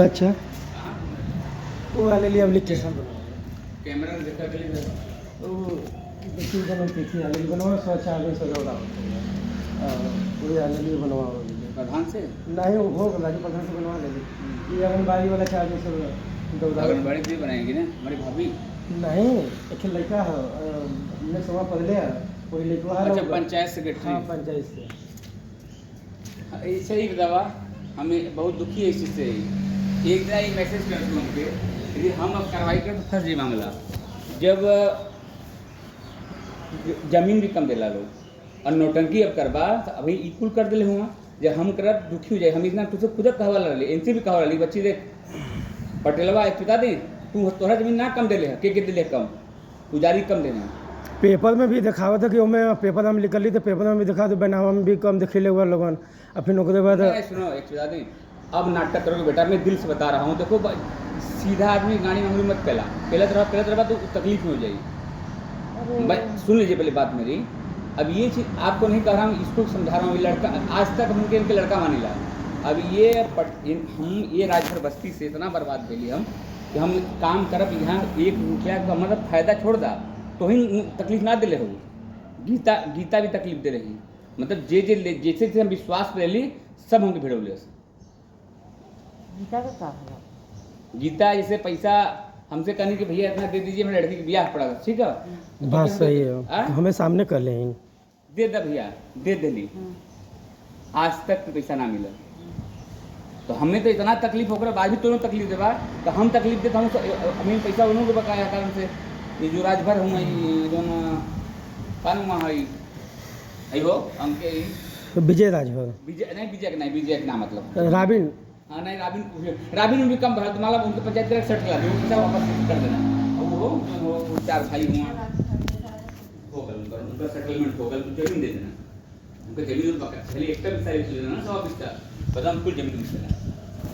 अच्छा वो वाले लिए एप्लीकेशन कैमरा देखा के लिए तो देखिए बनती थी आगे बनवा 140 से लौटा पूरे आगे लिए बनवा प्रधान से नहीं वो हो गया प्रधान से बनवा लेंगे ये आंगनबाड़ी वाला चार्ज से आंगनबाड़ी भी बनाएंगे ना हमारी भाभी। नहीं एक लड़का है हमने सुबह पहले है कोई लड़का है अच्छा पंचायत सेक्रेटरी। हाँ पंचायत से ऐसे ही दवा हमें बहुत दुखी है इस चीज़ से। एक दिन ये मैसेज कर दूँ हमके यदि हम अब कार्रवाई करें तो फर्जी मामला जब जमीन भी कम दिला लोग और नौटंकी अब करवा तो अभी इक्वल कर दिले हुआ जब हम करब दुखी हो जाए। हम इतना तुझसे खुद कहवा रही इनसे भी कहवा रही बच्ची देख पटेलवा एक बता दें तू तोहरा जमीन ना कम दिले के दिले कम पुजारी कम देना। पेपर में भी दिखावा था कि मैं पेपर में निकली तो पेपर में भी दिखा दो बनावा में भी कम दिखे हुआ लोगन और फिर ओकरे बाद सुनो एक बता दें अब नाटक करोगे बेटा मैं दिल से बता रहा हूँ। देखो सीधा आदमी गाड़ी मांगू मत पहला तरह तो तकलीफ में हो जाएगी। सुन लीजिए पहले बात मेरी। अब ये चीज़ आपको नहीं कह रहा हूँ इसको समझा रहा हूँ। ये लड़का आज तक हमके इनके लड़का मानी ला। अब हम ये राजभर बस्ती से इतना बर्बाद भेली हम कि हम काम करब यहाँ 1 रुपया का मतलब फायदा छोड़ दा तो ही तकलीफ ना दिले हो। गीता भी तकलीफ दे रही मतलब जैसे हम विश्वास ले ली सब हमके भिड़ौले। गीता जैसे पैसा हमसे कहने कि भैया इतना दे दीजिए मेरे लड़की की ब्याह पड़ा ठीक है बात सही है हमें सामने कर ले दे दे भैया दे दिली आज तक पैसा ना मिला तो हमें तो इतना तकलीफ हो गया आज भी तुम्हें तकलीफ देवा तो हम तकलीफ देते हम हमें पैसा उन्होंने को बकाया कारण से ये जो राजभर हूँ जो कानून है हो हमके विजय राजभर विजय के नाम मतलब राबिन हाँ नहीं राबिन भी कम भरा तुम्हारा उनके पंचायत का सेट करा दो पैसा वापस कर देना वो 4 भाई हुआ हो गल उनका सेटलमेंट हो गल जमीन दे देना उनका जमीन पक्का खाली एक भी सारी चीज ना 100 बिस्ता बदाम कुल जमीन देना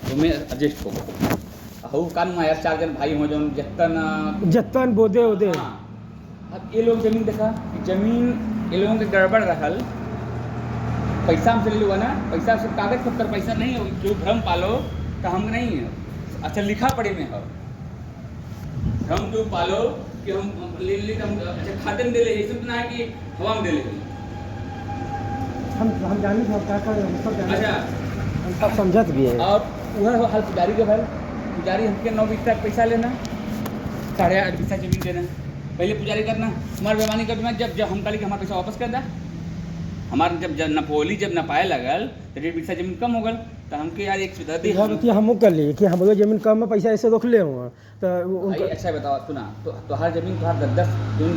तो मैं एडजस्ट हो हो कानून यार 4 जन भाई हो जो जत्तन बोदे ओदे। अब ये लोग जमीन देखा जमीन ये लोगों के गड़बड़ रहल पैसा हमसे ले लूँगा ना पैसा से कागज पत्तर पैसा नहीं हो जो भ्रम पालो तो हम नहीं है। अच्छा लिखा पढ़े में हो भ्रम जो पालो कि हम ले ले हम अच्छा खाते में दे ले ये सब ना है कि हवा में दे ले हम जानी क्या कर अच्छा हम सब समझत भी है। और वह हाल पुजारी के भाई पुजारी हमके 9 बीस तक पैसा लेना 8.5 बीसा जमीन देना पहले पुजारी करना हमारे बेमानी कर देना जब हम कल कि हमारा पैसा वापस कर दा हमारे जब नपोली जब नपाए लगल तो 1.5 बीसा जमीन कम हो गल तो हमके यार एक सुविधा दी कि हम कर लिए कि हम जमीन कम में पैसा ऐसे रोक ले हुआ तो अच्छा बताओ सुना तो हर जमीन तो हर 10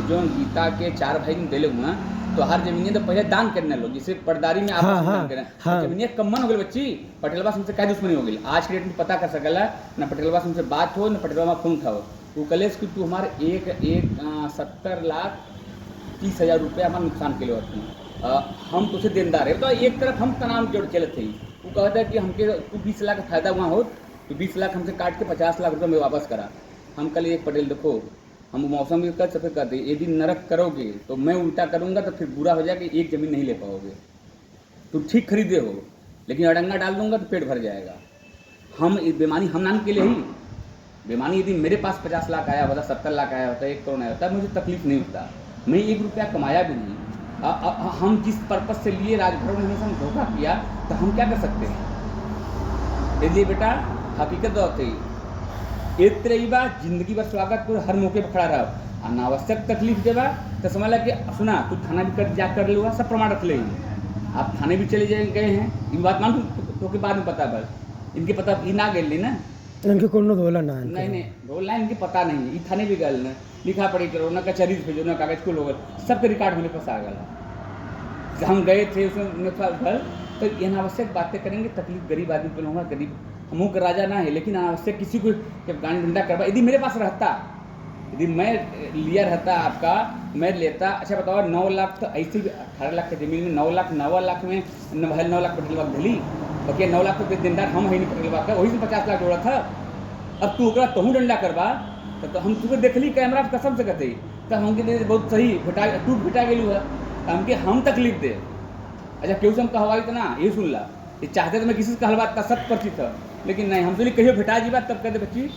जो गीता के 4 भाई ने दिले हुआ तो हर जमीन तो पहले दान करने लोग जैसे पटदारी में आप दान करना जमीन कम्मन हो गई बच्ची पटेलवा से क्या दुश्मनी हो गई आज के डेट में पता कर सकला न पटेलवा से बात हो न पटेलवा फोन उठाओ वो कलेश कि तू हमारे 70,30,000 रुपया हमारा नुकसान के लिए हम तुझे देनदार है तो एक तरफ हम तनाव जोड़ चले थे वो कहता है कि हमके तू 20 लाख का फायदा हुआ हो तो 20 लाख हमसे काट के 50 लाख रुपये में वापस करा। हम कल एक पटेल देखो हम मौसम भी कर सफे करते यदि नरक करोगे तो मैं उल्टा करूँगा तो फिर बुरा हो जाएगा एक ज़मीन नहीं ले पाओगे। तो ठीक खरीदे हो लेकिन अड़ंगा डाल दूंगा तो पेट भर जाएगा। हम बेमानी हम नाम के लिए ही बेमानी यदि मेरे पास 50 लाख आया होता 70 लाख आया होता 1 करोड़ आया होता मुझे तकलीफ नहीं होता मैं 1 रुपया कमाया भी नहीं। हम जिस पर्पज से लिए राजभर ने हमेशा धोखा किया तो हम क्या कर सकते हैं। यदि बेटा हकीकत होती एक तरह बात जिंदगी भर स्वागत तो हर मौके पर खड़ा रहा अनावश्यक तकलीफ देवा तो समझ ला कि सुना तू थाना भी जा कर लूँगा सब प्रमाण रख ले आप थाने भी चले जाए गए हैं इन बात मान तो के बाद में पता बस इनके पता ये ना गए ना इनके कोनो धोला ना नहीं धोला इनके पता नहीं है थाने भी गए ना लिखा पढ़ी करो ना कचहरी भेजो ना कागज को लोग सबके रिकॉर्ड होने पास आ गया हम गए थे उसमें घर तो अनावश्यक बातें करेंगे तकलीफ गरीब आदमी को होगा गरीब हमू का राजा ना है लेकिन अनावश्यक किसी को जब गाड़ी डंडा करवा यदि मेरे पास रहता यदि मैं लिया रहता आपका मैं लेता। अच्छा बताओ 9 लाख तो ऐसे भी 18 लाख की जमीन में 9 लाख 9 लाख में 9 लाख पटेलवा दिली और क्या 9 लाख तो देनदार हम है नहीं पटेलवा का वही से 50 लाख जोड़ा था। अब तू ओकरा तहूँ डंडा करवा तो हम तुझे देखली कैमरा कसम से कहते तो हमके बहुत सही टूट फिटा गेलू है हमके हम तकलीफ दे। अच्छा केहू से हम कहवाई तो ना ये सुन ला ये चाहते तो मैं किसी से कहल बात का 100% था, लेकिन नहीं हम तो कहियो भेटा जी बात तब कहते बच्ची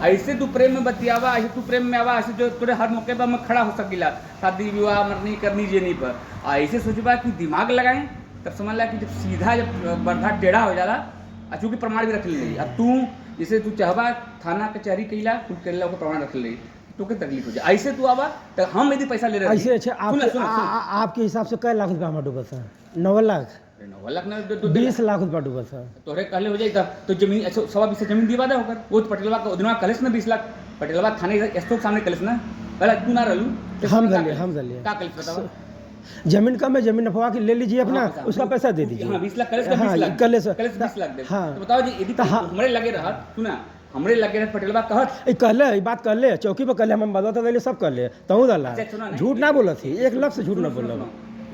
ऐसे तू प्रेम में बतियावा, ऐसे तू प्रेम में आवा, ऐसे जो तुरे हर मौके पर मैं खड़ा हो सकिला शादी विवाह मरनी करनी जे नहीं पर ऐसे सोचबा कि दिमाग लगाएं तब समझ ला कि जब सीधा जब बर्धा टेढ़ा हो जाला चूँकि प्रमाण भी रख ले। अब तू जैसे तू चाहबा थाना कचहरी कैला कुल कैला को प्रमाण रख ले तो क्या तकलीफ हो जाए। ऐसे तू आवा तो हम यदि पैसा ले रहे ऐसे अच्छा आपके हिसाब से कै लाख रुपया हमारा डूबा था? 9 लाख 9 लाख ना 20 लाख रुपया डूबा था। तोहरे कहले हो जाए तो जमीन अच्छा 120 जमीन दिवा दे होकर वो तो पटेलवा का उदनवा कलेस ना 20 लाख पटेलवा थाने स्टॉक सामने कलेस ना पहले तू ना रहलू हम जलिए का कलेस बताओ जमीन कम है, जमीन नफवा के ले लीजिए अपना, उसका पैसा दे दीजिए। हाँ 20 लाख कलेस का 20 लाख कलेस 20 लाख दे। हाँ तो बताओ जी यदि हमरे लगे रहा सुना हमरे लगे रहे पटेलवा कहत कहले ये बात कहले चौकी पर कहले हम बदलता दिले सब कहले तहु दला झूठ ना बोला थी, एक लफ्ज झूठ ना बोला।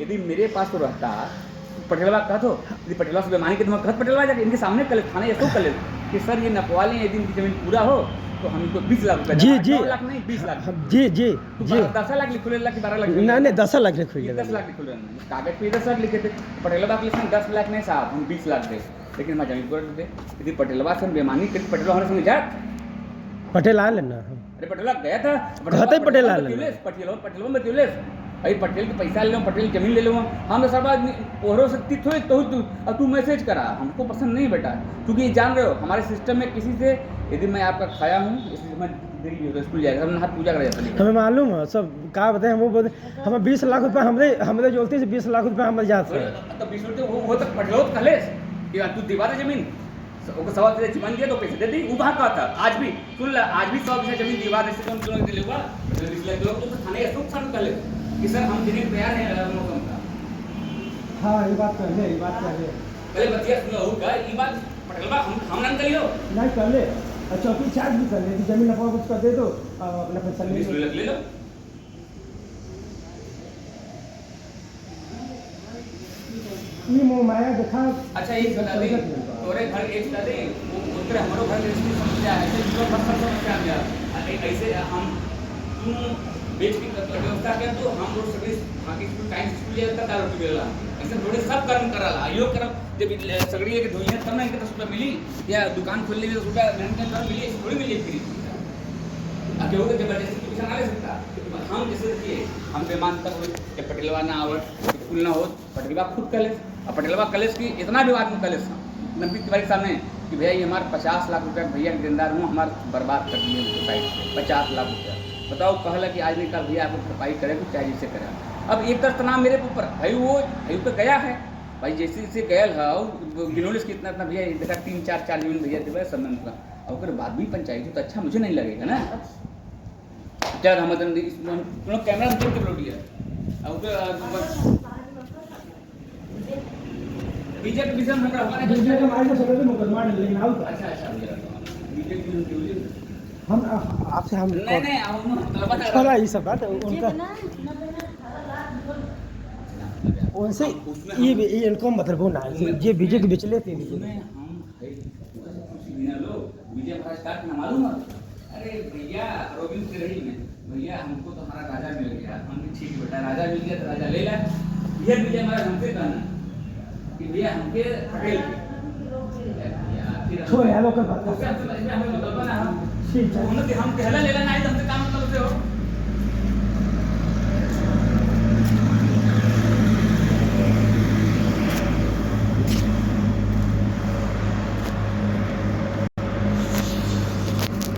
यदि मेरे पास तो रहता पटेलवा कहा तो यदि पटेलवा से बेमानी के तुम्हारा कहत पटेलवा जाके इनके सामने कले थाने या तो कले कि सर ये नपवा लें यदि इनकी जमीन पूरा हो तो हमको 20 लाख रुपए जी 9 लाख नहीं 20 लाख जी जी जी 10 लाख लिख ले कि 12 लाख नहीं 10 लाख लिख 10 लाख लिख ले कागज पे 10 लाख लिखे थे पटेलवा के लिए 10 लाख नहीं साहब हम 20 लाख दे लेकिन मैं जमीन को दे यदि पटेलवा से बेमानी कर पटेलवा हमारे संग जात पटेल आ लेना। अरे पटेलवा गया था कहते पटेल आ लेना पटेलवा में दिले अरे पटेल के पैसा ले लो पटेल जमीन ले लो हम सब आदमी ओहरों से तिथ हो तो अब तू मैसेज करा हमको पसंद नहीं बेटा क्योंकि जान रहे हो हमारे सिस्टम में किसी से यदि मैं आपका खाया हूँ इसलिए मैं स्कूल जाएगा हम हाथ पूजा कर जाता है हमें मालूम है सब का बताए हम हमें 20 लाख रुपया हमरे जोलती से 20 लाख रुपया हमारे जात है तो 20 रुपये वो तक पटेलो कले कि तू दिवा दे जमीन ओके सवाल तेरे जीवन दिया तो पैसे दे दी वो कहाँ का था आज भी सुन ला आज भी 100 बीघा जमीन दीवार ऐसे कौन क्यों दे लेगा 20 लाख लोग तो थाने सुख सन कर ले कि सर हम देने को तैयार हैं मौसम का। हाँ ये बात कर ले पहले बतिया सुनो होगा ये बात पटेलवा हम ना करियो नहीं कर ले चौकी चार्ज भी कर ले कि जमीन नफा कुछ कर दे दो अपना पैसा ले लो ये मोह माया देखा। अच्छा एक बता दे तोरे घर एक बता दे उतरे हमारो घर रजिस्ट्री समस्या है ऐसे जीरो फसल समस्या आ गया ऐसे हम तुम बेच की व्यवस्था किया तो हम रोड सर्विस बाकी स्कूल टाइम स्कूल जाता था रोटी मिलला ऐसे थोड़े सब कर्म कराला यो कर्म जब सगड़ी के धोइए तब ना इनके 10 रुपया मिली या दुकान खोलने में 10 रुपया मेहनत कर मिली थोड़ी मिली फ्री अब केहू के जबरदस्ती पैसा ना ले सकता हम जैसे देखिए हम बेमान तक हो पटेलवा ना आवत स्कूल ना हो पटेलवा खुद कलेस और पटेलवा कलेस की इतना विवाद में कलेस नबी तिवारी सामने कि भैया ये हमारे 50 लाख रुपया भैया देनदार हूँ हमारे बर्बाद कर दिए उनको साइड से 50 लाख रुपया बताओ कहला कि आज नहीं कल भैया आपको सफाई करे कुछ चाहे जिससे करे। अब एक तरफ नाम मेरे ऊपर भाई वो भाई तो गया है भाई जैसे जैसे गयल है गिनोलिस कितना इतना भैया देखा 3-4 जमीन भैया देवे सब में और बाद भी पंचायत तो अच्छा मुझे नहीं लगेगा ना। चल हम कैमरा देख के रोटी है बीजेपी के विषय में बीजेपी के माइक से चले मुकदमा डाल लेना अच्छा बीजेपी हम आपसे हम नहीं छोड़ा ये सब बात उनका उनसे ये इनको मतलब ना ये बीजेपी बेच लेते हैं विजय महाराज ना मालूम अरे भैया रोबिन से रही में भैया हमको तो हमारा राजा मिल गया हम भी ठीक बेटा राजा मिल गया तो राजा ले ला ये विजय महाराज हमसे कहना कि भैया हमके पटेल छोड़ यार लोग का बात हमें मतलब ना हम कहला लेला नहीं तो हमसे काम मतलब से हो